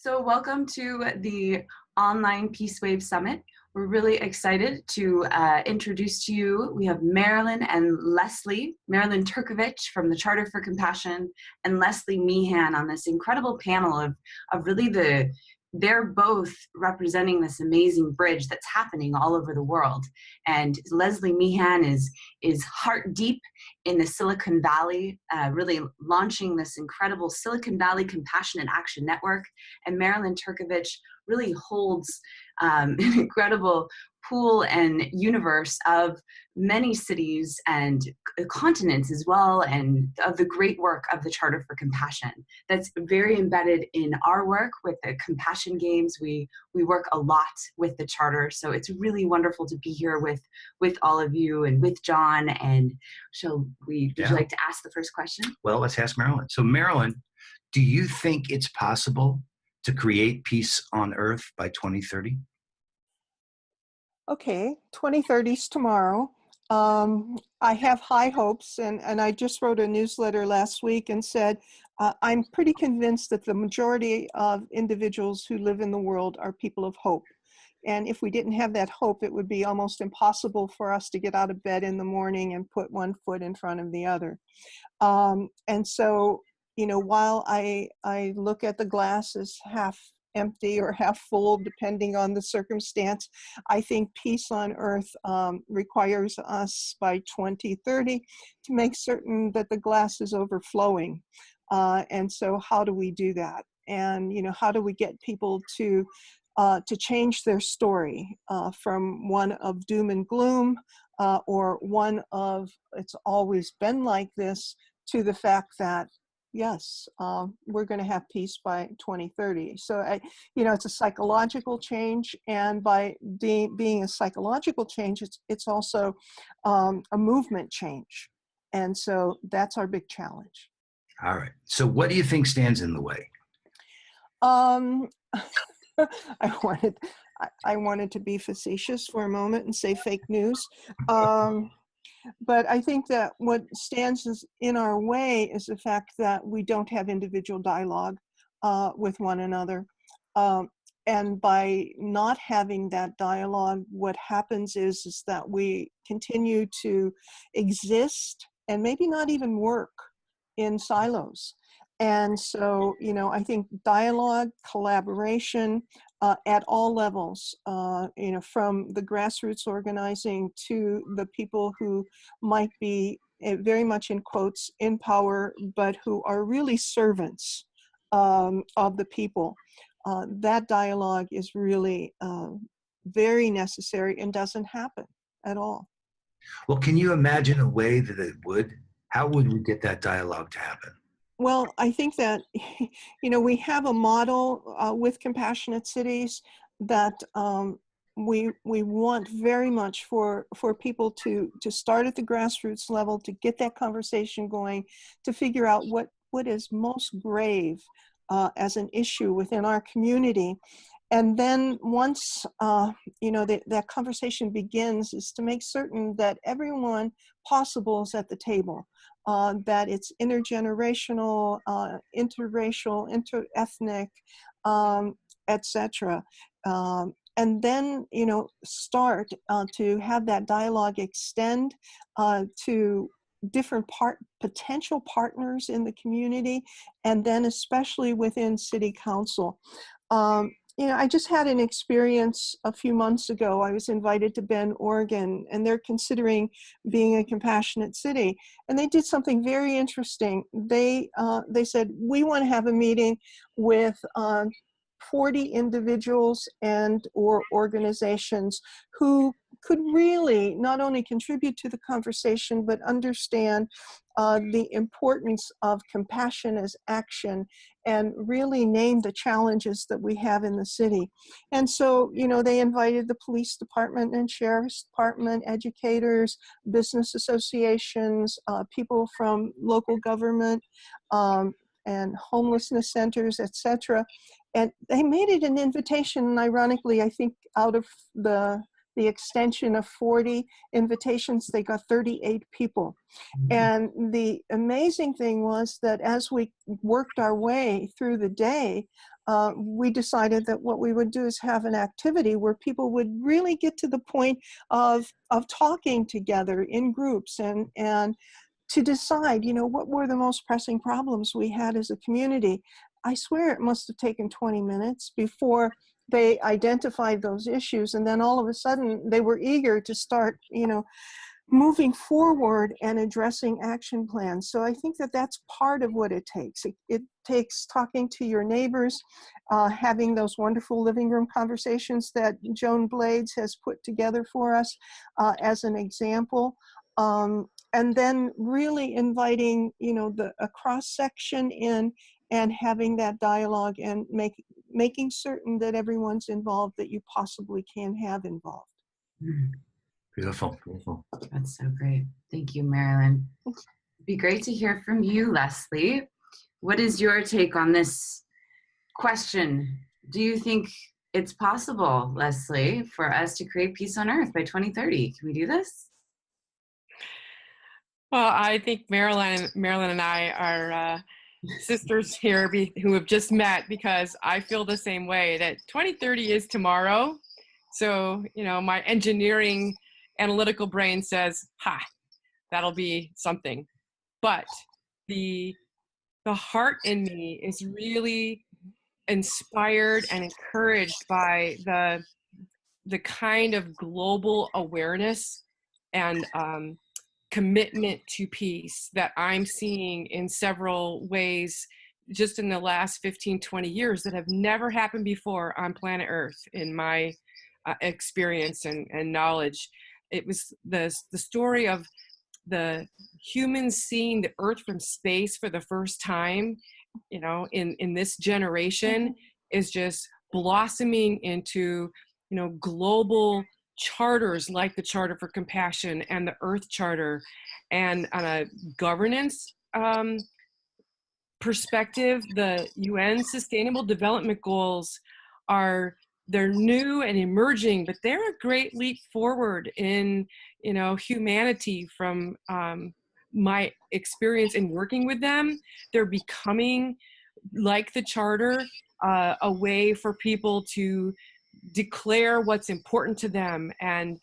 So welcome to the online Peace Wave Summit. We're really excited to introduce to you, we have Marilyn and Leslie, Marilyn Turkovich from the Charter for Compassion, and Leslie Meehan on this incredible panel of really they're both representing this amazing bridge that's happening all over the world. And Leslie Meehan is heart deep in the Silicon Valley, really launching this incredible Silicon Valley Compassionate Action Network. And Marilyn Turkovich really holds an incredible pool and universe of many cities and continents as well, and of the great work of the Charter for Compassion. That's very embedded in our work with the Compassion Games. We work a lot with the Charter, so it's really wonderful to be here with all of you and with John. And would you like to ask the first question? Well, let's ask Marilyn. So Marilyn, do you think it's possible to create peace on Earth by 2030? Okay, 2030 is tomorrow. I have high hopes, and I just wrote a newsletter last week and said, I'm pretty convinced that the majority of individuals who live in the world are people of hope. And if we didn't have that hope, it would be almost impossible for us to get out of bed in the morning and put one foot in front of the other. And so, you know, while I look at the glass as half empty or half full, depending on the circumstance, I think peace on earth requires us by 2030 to make certain that the glass is overflowing. And so how do we do that? And, you know, how do we get people to change their story from one of doom and gloom or one of it's always been like this to the fact that yes, we're going to have peace by 2030. So, you know, it's a psychological change, and by being a psychological change, it's also a movement change. And so that's our big challenge. All right. So what do you think stands in the way? I wanted to be facetious for a moment and say fake news. But I think that what stands in our way is the fact that we don't have individual dialogue with one another. And by not having that dialogue, what happens is that we continue to exist and maybe not even work in silos. And so, you know, I think dialogue, collaboration at all levels, you know, from the grassroots organizing to the people who might be very much in quotes in power, but who are really servants of the people. That dialogue is really very necessary and doesn't happen at all. Well, can you imagine a way that it would? How would we get that dialogue to happen? Well, I think that, you know, we have a model with Compassionate Cities that we want very much for people to start at the grassroots level, to get that conversation going, to figure out what is most grave as an issue within our community. And then once, you know, that conversation begins, is to make certain that everyone possible is at the table. That it's intergenerational, interracial, interethnic, etc. And then, you know, start to have that dialogue extend to different potential partners in the community, and then especially within City Council. You know, I just had an experience a few months ago. I was invited to Bend, Oregon, and they're considering being a compassionate city. And they did something very interesting. They said, we want to have a meeting with 40 individuals and or organizations who could really not only contribute to the conversation, but understand the importance of compassion as action and really name the challenges that we have in the city. And so, you know, they invited the police department and sheriff's department, educators, business associations, people from local government, and homelessness centers, etc. And they made it an invitation, and ironically, I think out of the extension of 40 invitations, they got 38 people. And the amazing thing was that as we worked our way through the day, we decided that what we would do is have an activity where people would really get to the point of talking together in groups and to decide, what were the most pressing problems we had as a community. I swear it must have taken 20 minutes before they identified those issues, and then all of a sudden they were eager to start, moving forward and addressing action plans. So I think that that's part of what it takes. It takes talking to your neighbors, having those wonderful living room conversations that Joan Blades has put together for us as an example. And then really inviting, a cross-section in and having that dialogue and making certain that everyone's involved that you possibly can have involved. Beautiful, beautiful. That's so great. Thank you, Marilyn. It'd be great to hear from you, Leslie. What is your take on this question? Do you think it's possible, Leslie, for us to create peace on Earth by 2030? Can we do this? Well, I think Marilyn and I are sisters here who have just met, because I feel the same way, that 2030 is tomorrow. So, my engineering analytical brain says, that'll be something. But the heart in me is really inspired and encouraged by the kind of global awareness and commitment to peace that I'm seeing in several ways just in the last 15, 20 years that have never happened before on planet Earth in my experience and knowledge. It was the story of the humans seeing the Earth from space for the first time, in this generation, is just blossoming into, global charters like the Charter for Compassion and the Earth Charter. And on a governance perspective, the UN Sustainable Development Goals they're new and emerging, but they're a great leap forward in, humanity from my experience in working with them. They're becoming, like the Charter, a way for people to declare what's important to them and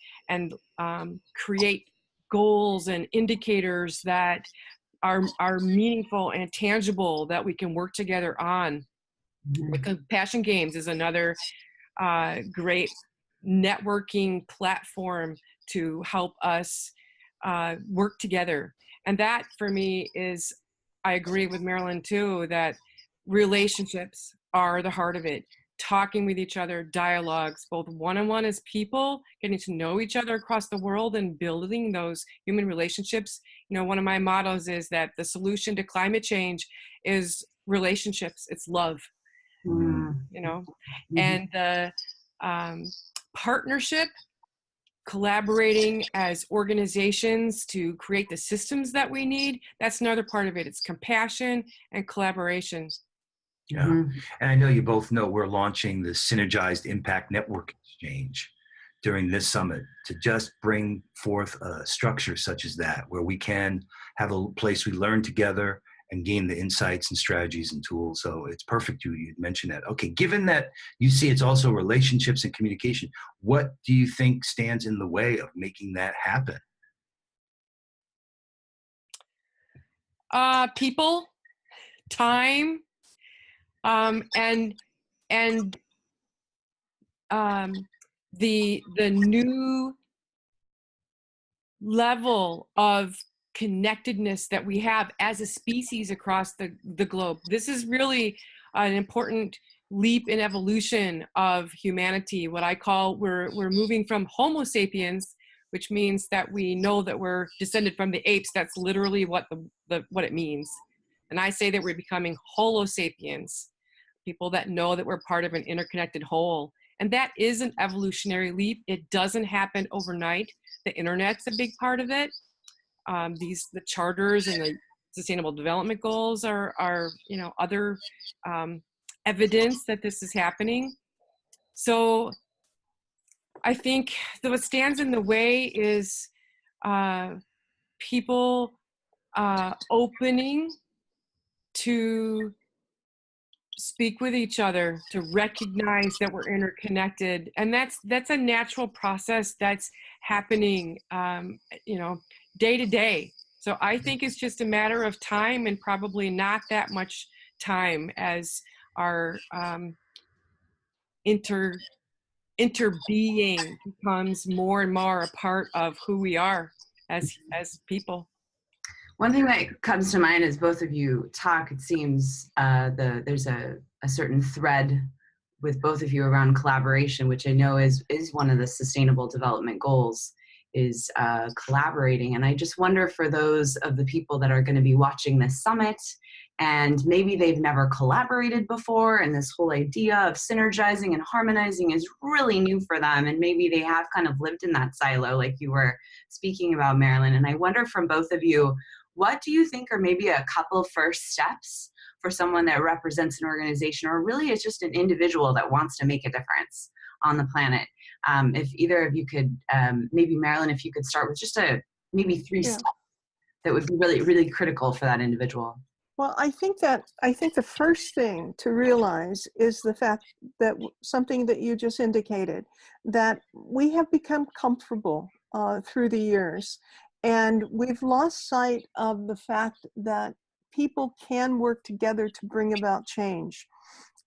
create goals and indicators that are meaningful and tangible that we can work together on. The Compassion Games is another great networking platform to help us work together. And that, for me, is, I agree with Marilyn too, that relationships are the heart of it. Talking with each other, dialogues, both one-on-one as people, getting to know each other across the world and building those human relationships. One of my mottos is that the solution to climate change is relationships, it's love. And the partnership, collaborating as organizations to create the systems that we need, that's another part of it. It's compassion and collaboration. Yeah. And I know you both know we're launching the Synergized Impact Network Exchange during this summit to just bring forth a structure such as that, where we can have a place we learn together and gain the insights and strategies and tools. So it's perfect you mentioned that. Okay, given that you see it's also relationships and communication, what do you think stands in the way of making that happen? People, time, and the new level of connectedness that we have as a species across the globe. This is really an important leap in evolution of humanity. What I call, we're moving from Homo sapiens, which means that we know that we're descended from the apes. That's literally what what it means. And I say that we're becoming Holo sapiens, people that know that we're part of an interconnected whole. And that is an evolutionary leap. It doesn't happen overnight. The internet's a big part of it. The charters and the Sustainable Development Goals are other evidence that this is happening. So I think that what stands in the way is people opening to speak with each other, to recognize that we're interconnected. And that's a natural process that's happening, day to day. So I think it's just a matter of time, and probably not that much time, as our interbeing becomes more and more a part of who we are as people. One thing that comes to mind as both of you talk, it seems there's a certain thread with both of you around collaboration, which I know is one of the sustainable development goals, is collaborating. And I just wonder, for those of the people that are going to be watching this summit, and maybe they've never collaborated before, and this whole idea of synergizing and harmonizing is really new for them, and maybe they have kind of lived in that silo like you were speaking about, Marilyn. And I wonder, from both of you, what do you think are maybe a couple first steps for someone that represents an organization, or really is just an individual that wants to make a difference on the planet? If either of you could, maybe Marilyn, if you could start with just maybe 3 steps that would be really, really critical for that individual. Well, I think the first thing to realize is the fact that something that you just indicated, that we have become comfortable through the years, and we've lost sight of the fact that people can work together to bring about change.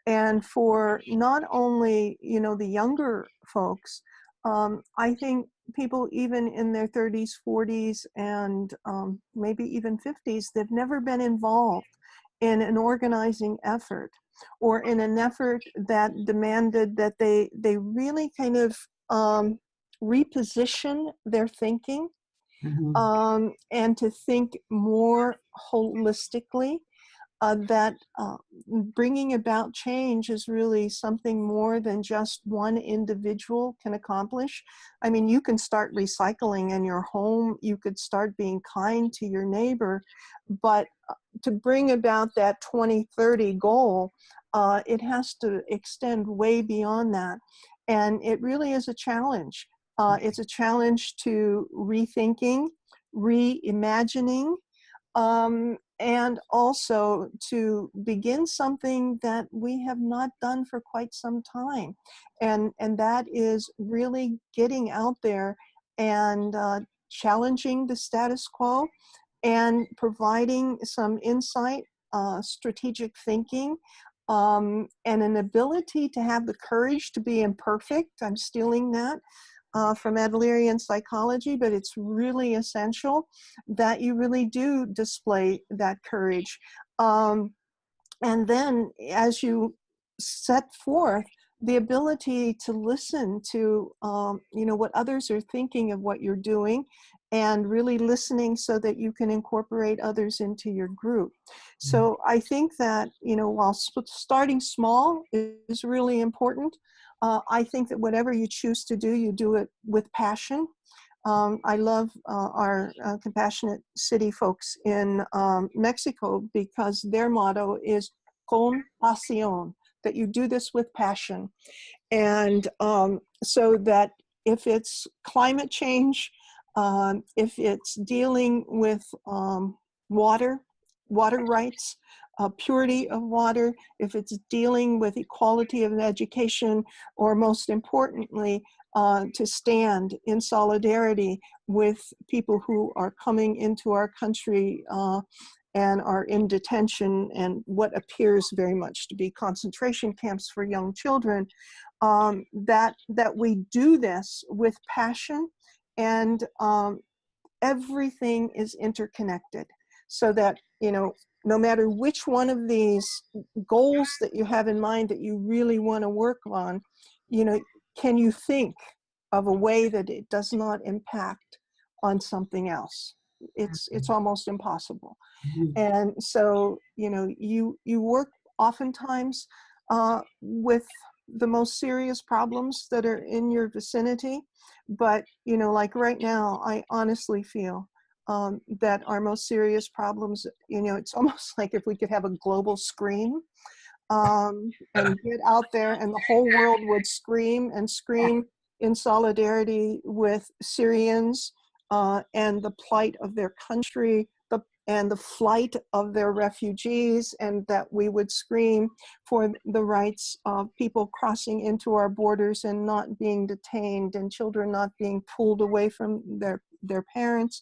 And for not only, the younger folks, I think people even in their 30s, 40s, and maybe even 50s, they've never been involved in an organizing effort, or in an effort that demanded that they really kind of reposition their thinking, and to think more holistically. That bringing about change is really something more than just one individual can accomplish. I mean, you can start recycling in your home, you could start being kind to your neighbor, but to bring about that 2030 goal, it has to extend way beyond that. And it really is a challenge. It's a challenge to rethinking, reimagining, and also to begin something that we have not done for quite some time. And that is really getting out there and challenging the status quo, and providing some insight, strategic thinking, and an ability to have the courage to be imperfect. I'm stealing that from Adlerian psychology, but it's really essential that you really do display that courage. And then, as you set forth, the ability to listen to, what others are thinking of what you're doing, and really listening so that you can incorporate others into your group. So I think that, while starting small is really important, I think that whatever you choose to do, you do it with passion. I love our Compassionate City folks in Mexico, because their motto is con pasión, that you do this with passion. And so that if it's climate change, if it's dealing with water rights, purity of water, if it's dealing with equality of education, or most importantly, to stand in solidarity with people who are coming into our country and are in detention and what appears very much to be concentration camps for young children, that we do this with passion, and everything is interconnected, so that, no matter which one of these goals that you have in mind that you really want to work on, can you think of a way that it does not impact on something else? It's almost impossible. And so, you work oftentimes with the most serious problems that are in your vicinity. But, like right now, I honestly feel that our most serious problems, it's almost like if we could have a global scream and get out there, and the whole world would scream in solidarity with Syrians and the plight of their country, and the flight of their refugees, and that we would scream for the rights of people crossing into our borders and not being detained, and children not being pulled away from their parents.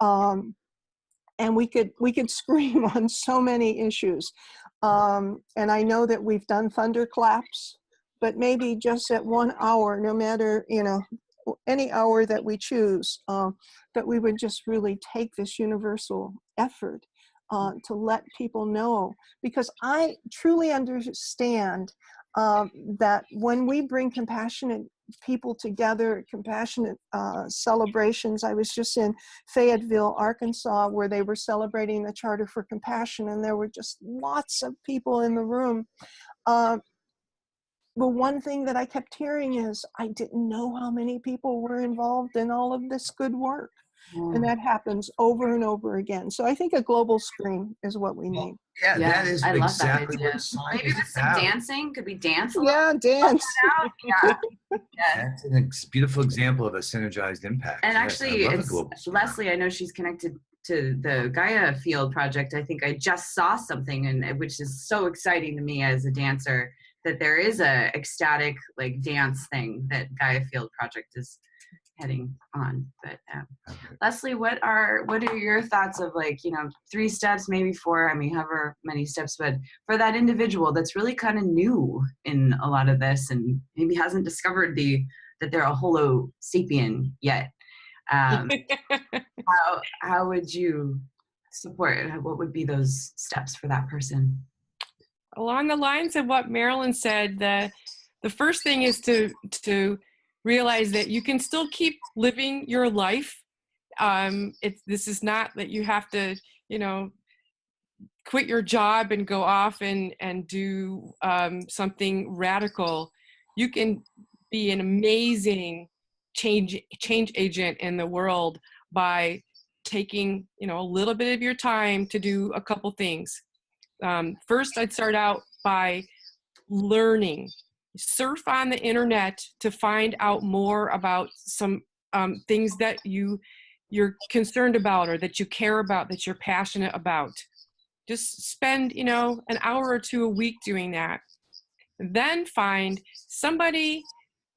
And we could scream on so many issues. And I know that we've done thunderclaps, but maybe just at 1 hour, no matter, any hour that we choose, that we would just really take this universal effort to let people know, because I truly understand that when we bring compassionate people together, compassionate celebrations. I was just in Fayetteville, Arkansas, where they were celebrating the Charter for Compassion, and there were just lots of people in the room. The one thing that I kept hearing is, I didn't know how many people were involved in all of this good work. And that happens over and over again. So I think a global scream is what we need. Yeah, that is I love exactly that idea. what science Maybe is with some about. dancing. Could we dance a Yeah, dance. Yeah. That's a beautiful example of a synergized impact. And Yes, actually, I love a it's global scale. Leslie, I know she's connected to the Gaia Field project. I think I just saw something, and which is so exciting to me as a dancer, that there is a ecstatic like dance thing that Gaia Field project is heading on. But Leslie, what are your thoughts of, like, 3 steps, maybe 4, I mean, however many steps, but for that individual that's really kind of new in a lot of this and maybe hasn't discovered that they're a Homo sapien yet? How would you support it? What would be those steps for that person? Along the lines of what Marilyn said, the first thing is to realize that you can still keep living your life. This is not that you have to, quit your job and go off and do something radical. You can be an amazing change agent in the world by taking, a little bit of your time to do a couple things. First, I'd start out by learning. Surf on the internet to find out more about some things that you're concerned about, or that you care about, that you're passionate about. Just spend, an hour or 2 a week doing that. Then find somebody,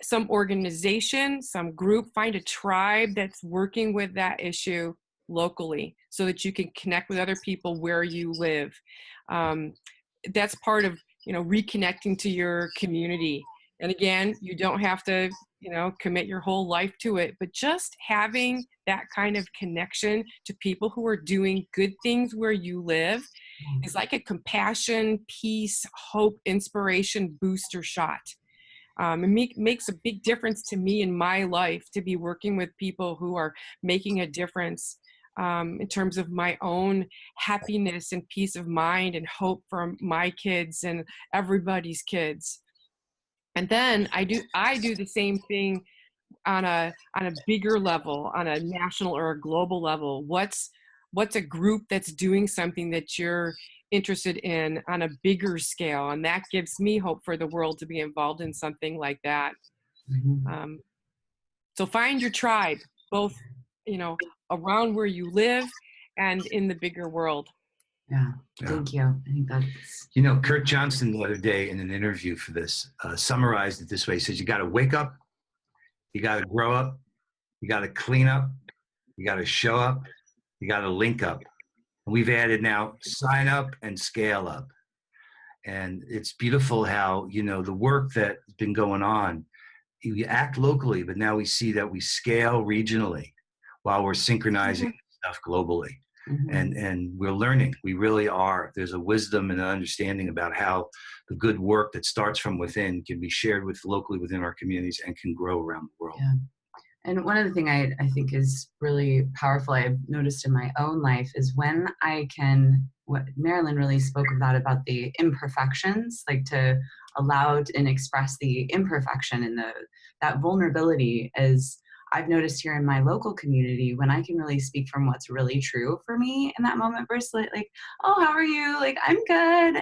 some organization, some group, find a tribe that's working with that issue locally so that you can connect with other people where you live. That's part of, reconnecting to your community. And again, you don't have to, commit your whole life to it, but just having that kind of connection to people who are doing good things where you live is like a compassion, peace, hope, inspiration booster shot. It makes a big difference to me in my life to be working with people who are making a difference in terms of my own happiness and peace of mind and hope for my kids and everybody's kids. And then I do the same thing on a bigger level, on a national or a global level. What's a group that's doing something that you're interested in on a bigger scale? And that gives me hope for the world to be involved in something like that. Mm-hmm. So find your tribe, both, around where you live and in the bigger world. Yeah, thank you. I think that's... Kurt Johnson the other day in an interview for this summarized it this way. He says, you got to wake up, you got to grow up, you got to clean up, you got to show up, you got to link up. And we've added now sign up and scale up. And it's beautiful how, the work that's been going on, we act locally, but now we see that we scale regionally while we're synchronizing stuff globally. Mm-hmm. And we're learning. We really are. There's a wisdom and an understanding about how the good work that starts from within can be shared locally within our communities and can grow around the world. Yeah. And one other thing I think is really powerful, I've noticed in my own life, is when I can, what Marilyn really spoke about the imperfections, like to allow and express the imperfection and that vulnerability, as I've noticed here in my local community, when I can really speak from what's really true for me in that moment versus like, oh, how are you? Like, I'm good.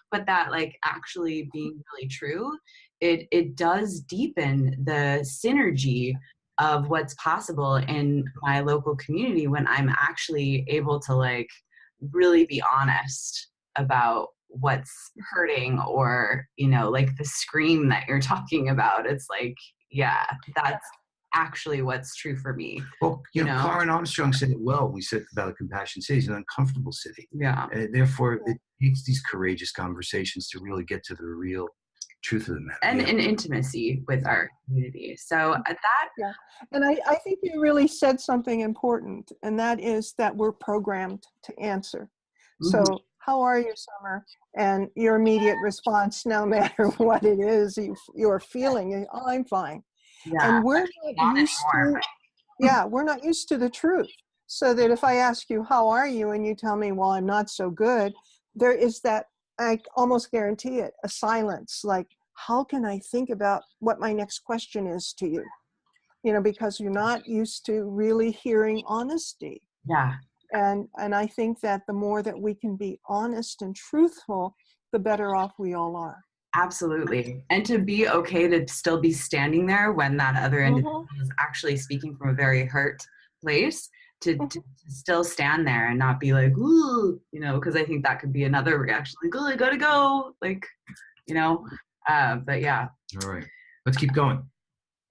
But that like actually being really true, it does deepen the synergy of what's possible in my local community when I'm actually able to like really be honest about what's hurting, or, you know, like the scream that you're talking about. It's like, yeah, that's actually what's true for me. Well, you know, Karen Armstrong said it well. We said about a compassion city is an uncomfortable city. Yeah. Therefore, it takes these courageous conversations to really get to the real truth of the matter. And an intimacy with our community. So that. Yeah. And I think you really said something important, and that is that we're programmed to answer. So, how are you, Summer? And your immediate response, no matter what it is you're feeling, oh, I'm fine. Yeah. And we're not used to, we're not used to the truth. So that if I ask you, how are you? And you tell me, well, I'm not so good, there is that, I almost guarantee it, a silence. Like, how can I think about what my next question is to you? You know, because you're not used to really hearing honesty. Yeah. And I think that the more that we can be honest and truthful, the better off we all are. Absolutely. And to be okay to still be standing there when that other individual is actually speaking from a very hurt place, to still stand there and not be like, ooh, you know, because I think that could be another reaction, like, oh, I gotta go, like, you know, but yeah. All right, let's keep going.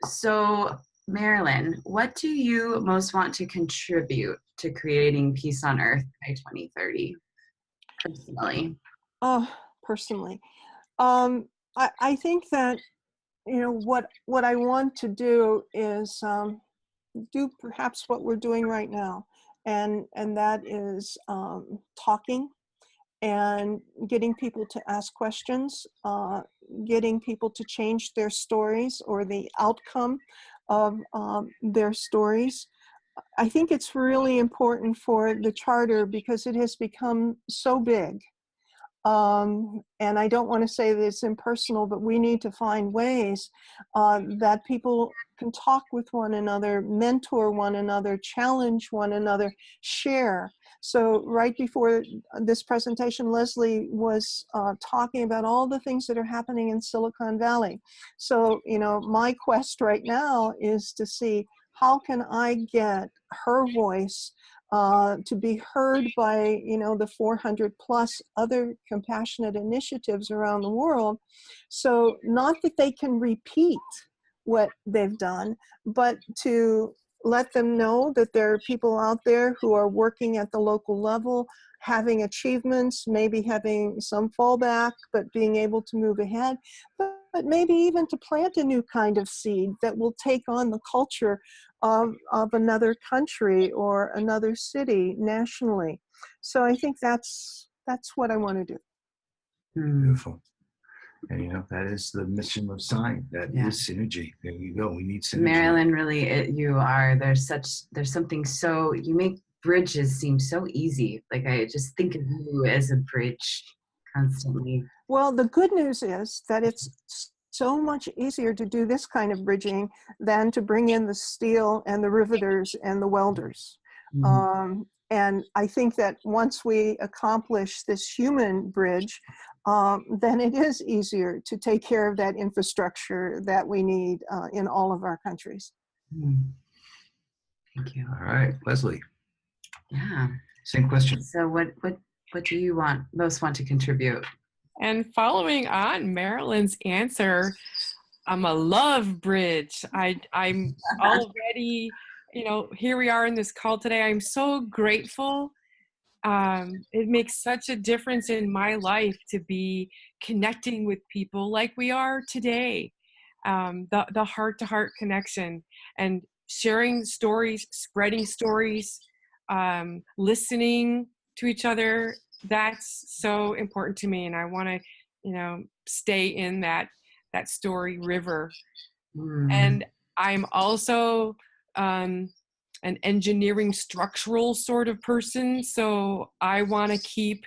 So, Marilyn, what do you most want to contribute to creating peace on Earth by 2030, personally? Oh, personally. I think that, you know, what I want to do is do perhaps what we're doing right now. And that is talking and getting people to ask questions, getting people to change their stories or the outcome of their stories. I think it's really important for the charter because it has become so big. And I don't want to say that it's impersonal, but we need to find ways that people can talk with one another, mentor one another, challenge one another, share. So right before this presentation, Leslie was talking about all the things that are happening in Silicon Valley. So, you know, my quest right now is to see how can I get her voice to be heard by, you know, the 400 plus other compassionate initiatives around the world. So not that they can repeat what they've done, but to let them know that there are people out there who are working at the local level, having achievements, maybe having some fallback, but being able to move ahead, but maybe even to plant a new kind of seed that will take on the culture of another country or another city nationally. So I think that's what I want to do. Beautiful. And you know, that is the mission of SIGN. That is synergy. There you go. We need synergy. Marilyn, really, you are, there's something so, you make bridges seem so easy. Like, I just think of you as a bridge constantly. Well, the good news is that it's so much easier to do this kind of bridging than to bring in the steel and the riveters and the welders. And I think that once we accomplish this human bridge, then it is easier to take care of that infrastructure that we need in all of our countries. Thank you. All right, Leslie. Yeah. Same question. So what do you most want to contribute? And following on Marilyn's answer, I'm a love bridge. I'm already, you know, here we are in this call today. I'm so grateful. It makes such a difference in my life to be connecting with people like we are today. The heart-to-heart connection and sharing stories, spreading stories, listening to each other. That's so important to me, and I want to, you know, stay in that story river. And I'm also an engineering structural sort of person, so I want to keep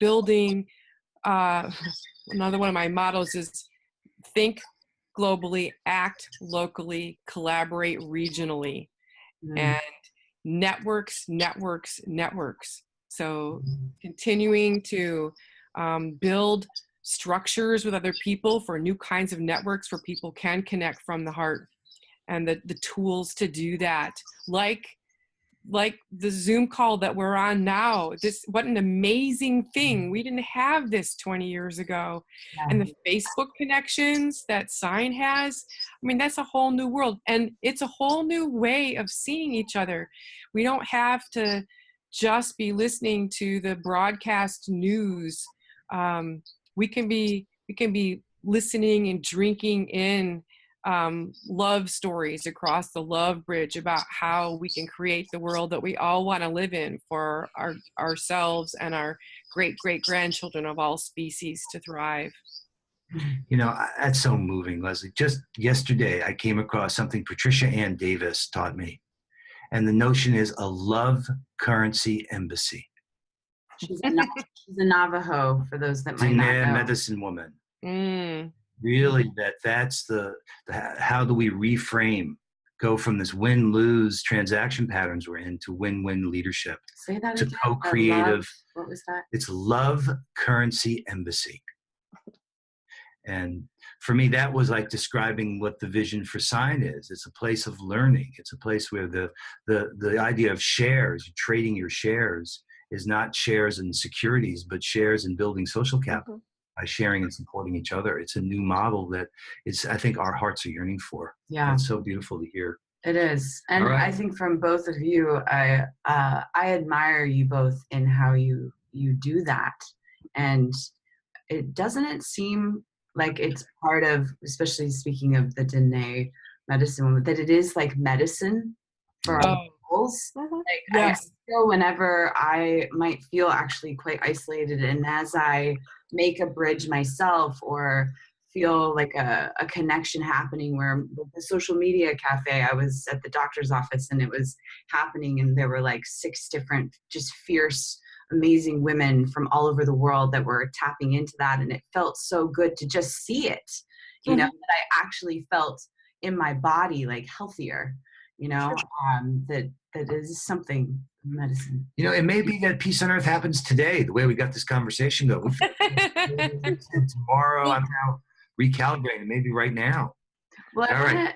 building. Another one of my mottos is think globally, act locally, collaborate regionally, and networks. So continuing to build structures with other people for new kinds of networks where people can connect from the heart and the tools to do that, like the Zoom call that we're on now. What an amazing thing. We didn't have this 20 years ago. Yeah. And the Facebook connections that Sign has, I mean, that's a whole new world. And it's a whole new way of seeing each other. We don't have to just be listening to the broadcast news. We can be listening and drinking in love stories across the love bridge about how we can create the world that we all want to live in for ourselves and our great grandchildren of all species to thrive. You know, that's so moving, Leslie. Just yesterday, I came across something Patricia Ann Davis taught me. And the notion is a love currency embassy. She's a Navajo, for those that might not know. Medicine woman. Really, that's the how do we reframe, go from this win-lose transaction patterns we're in to win-win leadership. Say that to again. Co-creative. What was that? It's love currency embassy. And for me, that was like describing what the vision for Sign is. It's a place of learning. It's a place where the idea of shares, trading your shares, is not shares in securities, but shares in building social capital by sharing and supporting each other. It's a new model that I think our hearts are yearning for. Yeah. It's so beautiful to hear. It is. And right. I think from both of you, I admire you both in how you do that. And doesn't seem like it's part of, especially speaking of the Dene medicine woman, that it is like medicine for our souls. Like, Yes. I feel whenever I might feel actually quite isolated, and as I make a bridge myself or feel like a connection happening, where the social media cafe, I was at the doctor's office and it was happening, and there were like 6 different just fierce, amazing women from all over the world that were tapping into that, and it felt so good to just see it, you know, that I actually felt in my body like healthier, you know. That is something medicine. You know, it may be that peace on earth happens today, the way we got this conversation going. Tomorrow I'm now recalibrating, maybe right now. Well,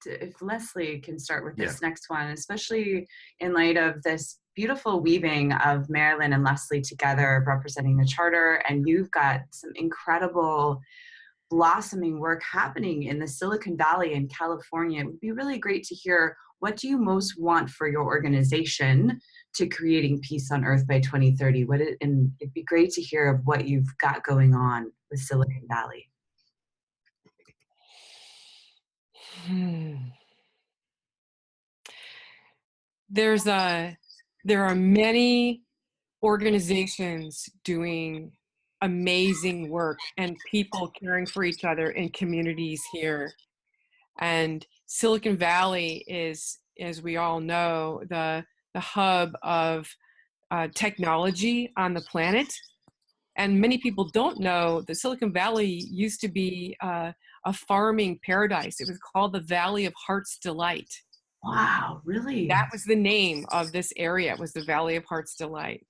if Leslie can start with this next one, especially in light of this beautiful weaving of Marilyn and Leslie together representing the charter, and you've got some incredible blossoming work happening in the Silicon Valley in California. It would be really great to hear, what do you most want for your organization to creating peace on earth by 2030? And it'd be great to hear of what you've got going on with Silicon Valley. There are many organizations doing amazing work and people caring for each other in communities here. And Silicon Valley is, as we all know, the hub of technology on the planet. And many people don't know that Silicon Valley used to be a farming paradise. It was called the Valley of Heart's Delight. Wow, really? That was the name of this area. It was the Valley of Heart's Delight.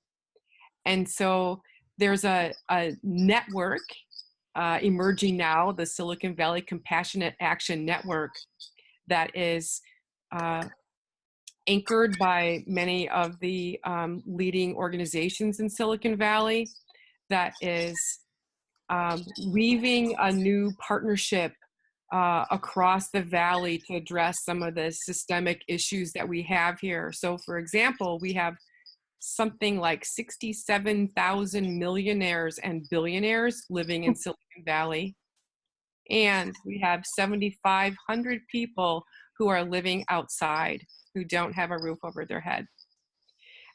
And so there's a network emerging now, the Silicon Valley Compassionate Action Network, that is anchored by many of the leading organizations in Silicon Valley, that is weaving a new partnership across the valley to address some of the systemic issues that we have here. So for example, we have something like 67,000 millionaires and billionaires living in Silicon Valley. And we have 7,500 people who are living outside, who don't have a roof over their head.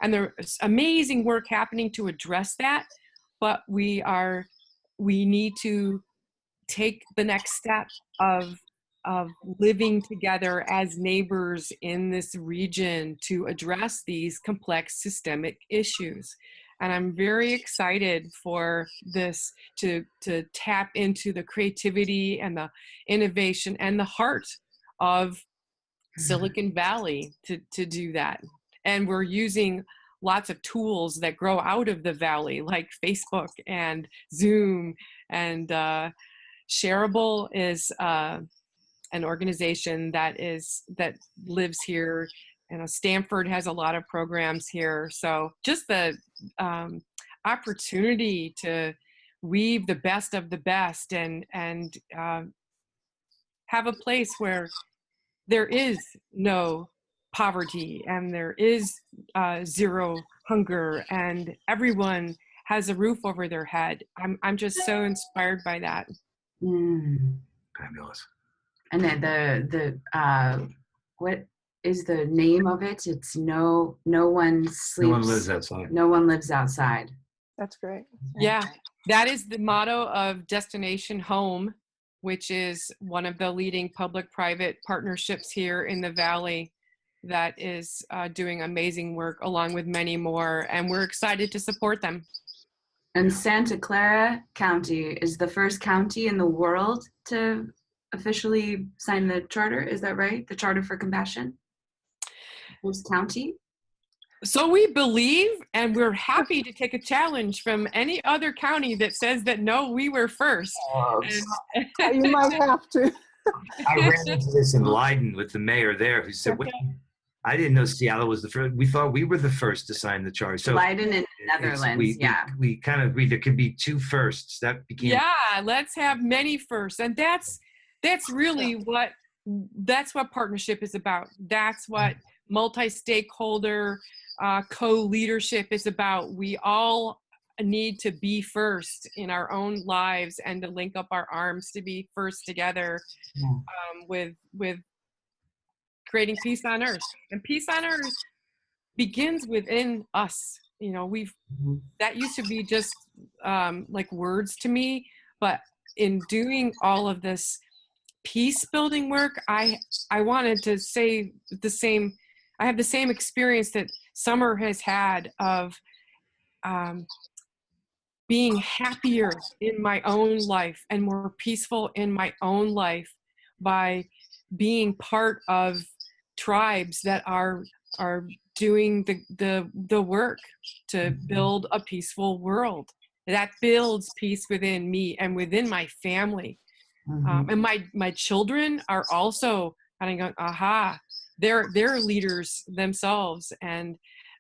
And there's amazing work happening to address that, but we need to take the next step of living together as neighbors in this region to address these complex systemic issues. And I'm very excited for this to tap into the creativity and the innovation and the heart of Silicon Valley to do that. And we're using lots of tools that grow out of the valley, like Facebook and Zoom, and Shareable is an organization that lives here. Stanford has a lot of programs here. So just the opportunity to weave the best of the best and have a place where there is no poverty and there is zero hunger and everyone has a roof over their head. I'm just so inspired by that. Fabulous. And then what is the name of it? It's no one sleeps. No one lives outside. No one lives outside. That's great. Yeah, that is the motto of Destination Home, which is one of the leading public-private partnerships here in the Valley that is doing amazing work along with many more. And we're excited to support them. And Santa Clara County is the first county in the world to officially sign the charter. Is that right? The Charter for Compassion? First county? So we believe, and we're happy to take a challenge from any other county that says that, no, we were first. You might have to. I ran into this in Leiden with the mayor there who said, wait, I didn't know Seattle was the first. We thought we were the first to sign the charter. So Leiden in Netherlands, we kind of agreed there could be two firsts. That became. Yeah, let's have many firsts. And that's really that's what partnership is about. That's what multi-stakeholder co-leadership is about. We all need to be first in our own lives and to link up our arms to be first together with creating peace on earth. And peace on earth begins within us. You know, that used to be just like words to me, but in doing all of this peace building work, I wanted to say I have the same experience that Summer has had of being happier in my own life and more peaceful in my own life by being part of tribes that are doing the work to build a peaceful world that builds peace within me and within my family. And my children are also kind of going, aha, they're leaders themselves. And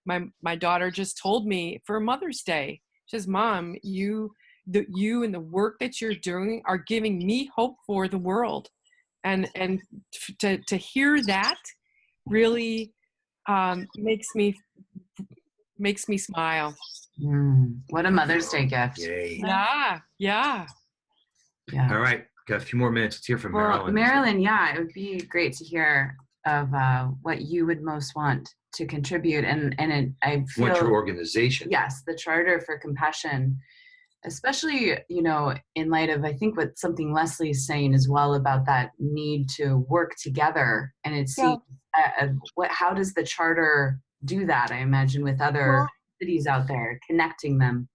my daughter just told me for Mother's Day, she says, Mom, you and the work that you're doing are giving me hope for the world. And to hear that really makes me smile. What a Mother's Day gift. Yay. Yeah. All right. Got a few more minutes. Let's hear from Marilyn. Well, Marilyn, it would be great to hear of what you would most want to contribute. I feel want your organization. Yes, the Charter for Compassion, especially, in light of, I think what something Leslie's saying as well about that need to work together. And it's how does the Charter do that? I imagine with other cities out there, connecting them.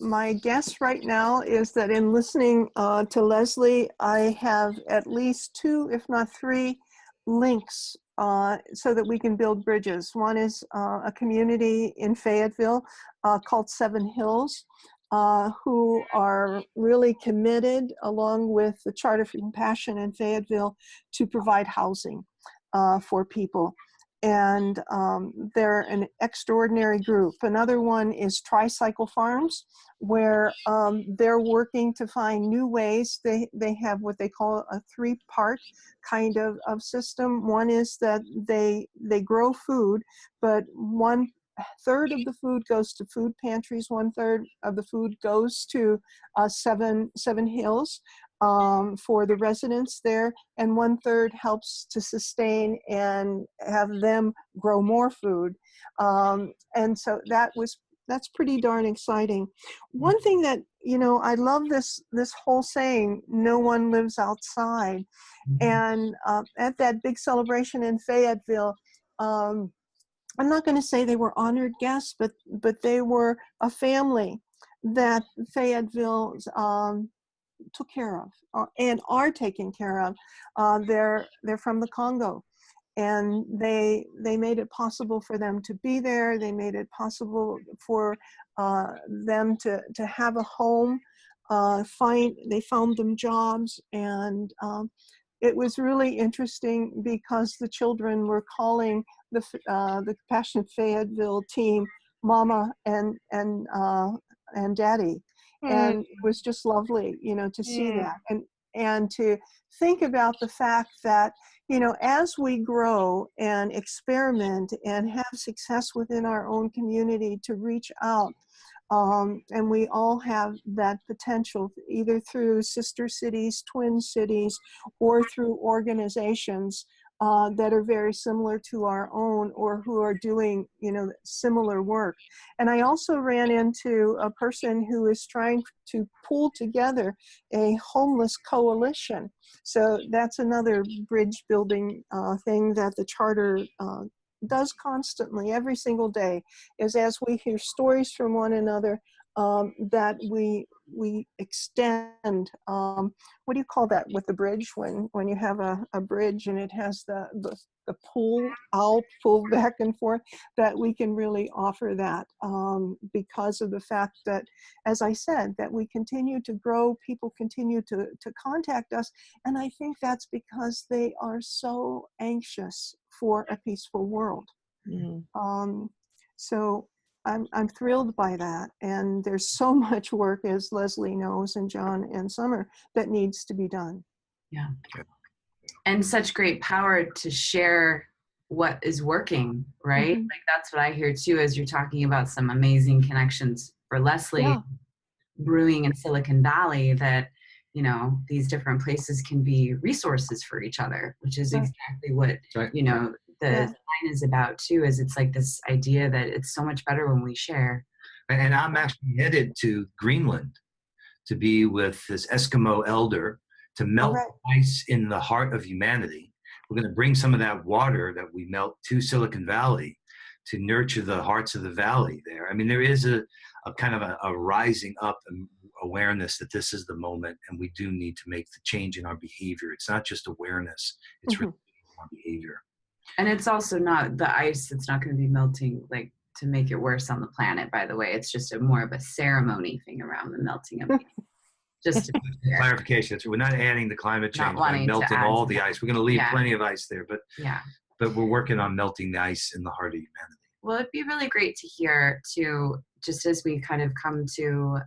My guess right now is that in listening to Leslie, I have at least 2, if not 3, links so that we can build bridges. One is a community in Fayetteville called 7 Hills, who are really committed, along with the Charter for Compassion in Fayetteville, to provide housing for people. And they're an extraordinary group. Another one is Tricycle Farms, where they're working to find new ways. They have what they call a 3-part kind of system. One is that they grow food, but 1/3 of the food goes to food pantries, 1/3 of the food goes to 7 Hills for the residents there, and 1/3 helps to sustain and have them grow more food. And so that's pretty darn exciting. One thing that, I love this whole saying, no one lives outside. And at that big celebration in Fayetteville, I'm not going to say they were honored guests, but they were a family that Fayetteville took care of and are taken care of. They're from the Congo, and they made it possible for them to be there. They made it possible for them to have a home they found them jobs, and it was really interesting because the children were calling the Compassionate Fayetteville team Mama and Daddy, and it was just lovely, to see that, and to think about the fact that, as we grow and experiment and have success within our own community to reach out, and we all have that potential, either through sister cities, twin cities, or through organizations that are very similar to our own, or who are doing, similar work. And I also ran into a person who is trying to pull together a homeless coalition. So that's another bridge building thing that the charter does constantly, every single day, is as we hear stories from one another, that we extend, what do you call that with the bridge, when you have a bridge and it has the pull back and forth, that we can really offer that, because of the fact that, as I said, that we continue to grow, people continue to contact us, and I think that's because they are so anxious for a peaceful world. So I'm thrilled by that, and there's so much work, as Leslie knows, and John and Summer, that needs to be done. Yeah. And such great power to share what is working, right? Like that's what I hear too, as you're talking about some amazing connections for Leslie brewing in Silicon Valley, that, these different places can be resources for each other, which is exactly what, the sign is about too, is it's like this idea that it's so much better when we share. And I'm actually headed to Greenland to be with this Eskimo elder to melt ice in the heart of humanity. We're going to bring some of that water that we melt to Silicon Valley to nurture the hearts of the valley there. I mean, there is a kind of a rising up awareness that this is the moment, and we do need to make the change in our behavior. It's not just awareness, it's really our behavior. And it's also not the ice that's not going to be melting, like, to make it worse on the planet, by the way. It's just more of a ceremony thing around the melting of ice. Just to clarification, that's, we're not adding the climate change by melting all the ice. We're going to leave plenty of ice there, but we're working on melting the ice in the heart of humanity. Well, it'd be really great to hear too, just as we kind of come to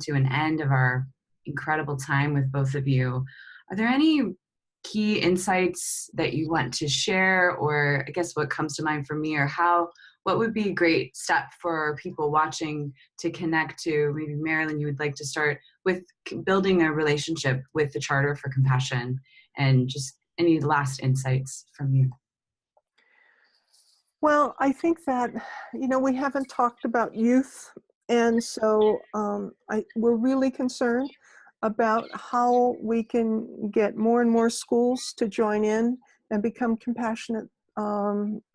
an end of our incredible time with both of you. Are there any key insights that you want to share, or I guess what comes to mind for me, or what would be a great step for people watching to connect to? Maybe Marilyn, you would like to start with building a relationship with the Charter for Compassion, and just any last insights from you. Well, I think that, we haven't talked about youth, and so we're really concerned about how we can get more and more schools to join in and become compassionate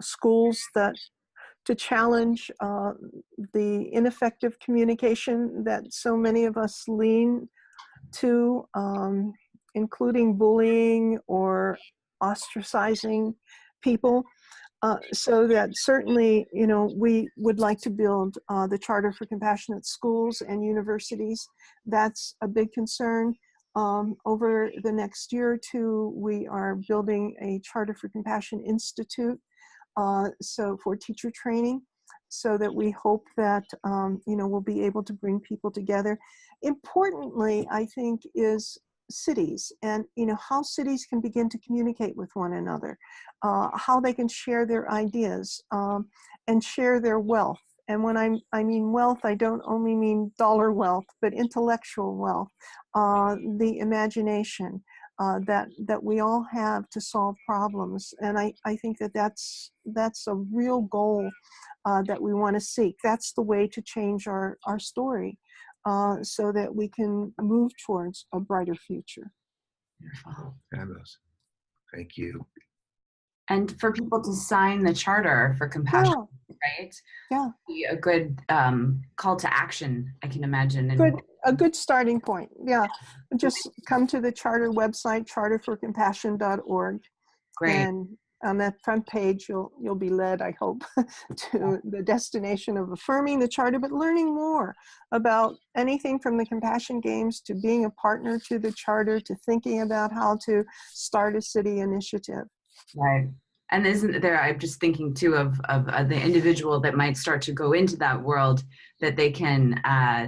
schools to challenge the ineffective communication that so many of us lean to, including bullying or ostracizing people. So that certainly, we would like to build the Charter for Compassionate Schools and Universities. That's a big concern. Over the next year or two, we are building a Charter for Compassion Institute, so for teacher training, so that we hope that, we'll be able to bring people together. Importantly, I think, is cities, and how cities can begin to communicate with one another, how they can share their ideas and share their wealth. And when I mean wealth, I don't only mean dollar wealth, but intellectual wealth, the imagination that we all have to solve problems. And I think that's a real goal that we want to seek. That's the way to change our story. So that we can move towards a brighter future. Beautiful. Fabulous. Thank you. And for people to sign the Charter for Compassion, right? Yeah. Be a good call to action, I can imagine. A good starting point. Yeah. Just come to the Charter website, charterforcompassion.org. Great. And on that front page, you'll be led, I hope, to the destination of affirming the charter, but learning more about anything from the Compassion Games to being a partner to the charter to thinking about how to start a city initiative. Right. And isn't there, I'm just thinking too of the individual that might start to go into that world, that they can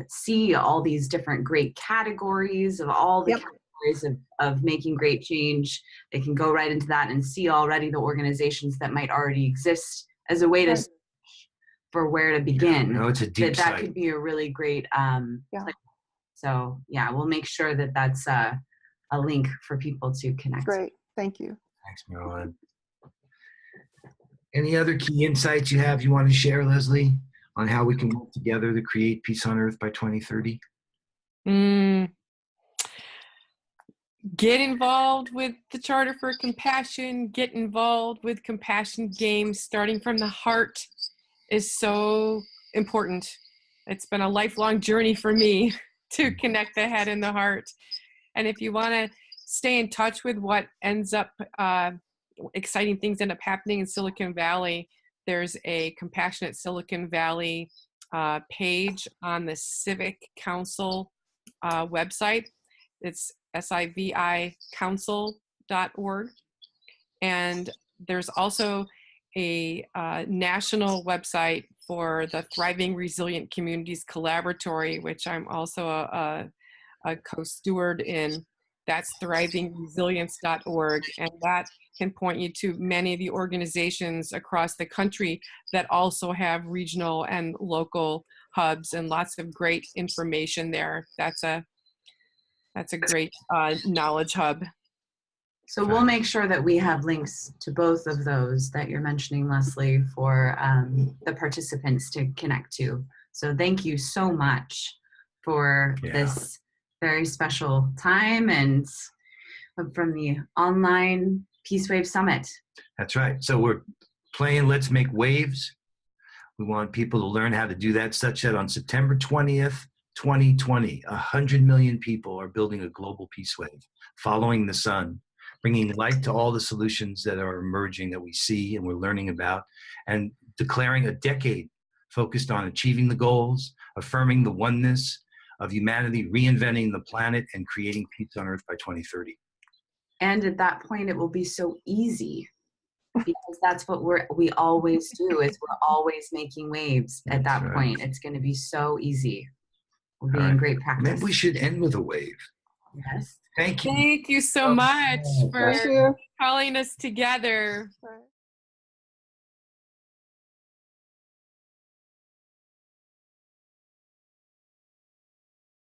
see all these different great categories of all the categories of making great change. They can go right into that and see already the organizations that might already exist as a way to search for where to begin. No, it's a deep that site. could be a really great place. So yeah, we'll make sure that that's a link for people to connect. Great, thank you. Thanks, Marilyn. Any other key insights you want to share, Leslie, on how we can work together to create peace on earth by 2030? Get involved with the Charter for Compassion. Get involved with Compassion Games. Starting from the heart is so important. It's been a lifelong journey for me to connect the head and the heart. And if you want to stay in touch with what ends up exciting things end up happening in Silicon Valley, there's a Compassionate Silicon Valley page on the Civic Council website. It's sivicouncil.org. And there's also a national website for the Thriving Resilient Communities Collaboratory, which I'm also a co-steward in. That's thrivingresilience.org, and that can point you to many of the organizations across the country that also have regional and local hubs, and lots of great information there. That's a great knowledge hub. So we'll make sure that we have links to both of those that you're mentioning, Leslie, for the participants to connect to. So thank you so much for this very special time and from the online Peace Wave Summit. That's right. So we're playing Let's Make Waves. We want people to learn how to do that, such that on September 20th, 2020, 100 million people are building a global peace wave, following the sun, bringing light to all the solutions that are emerging that we see and we're learning about, and declaring a decade focused on achieving the goals, affirming the oneness of humanity, reinventing the planet, and creating peace on earth by 2030. And at that point, it will be so easy, because that's what we always do, is we're always making waves. At that point, it's going to be so easy. We'll be in great practice. Maybe we should end with a wave. Yes. Thank you. Thank you so much for Thank you. calling us together.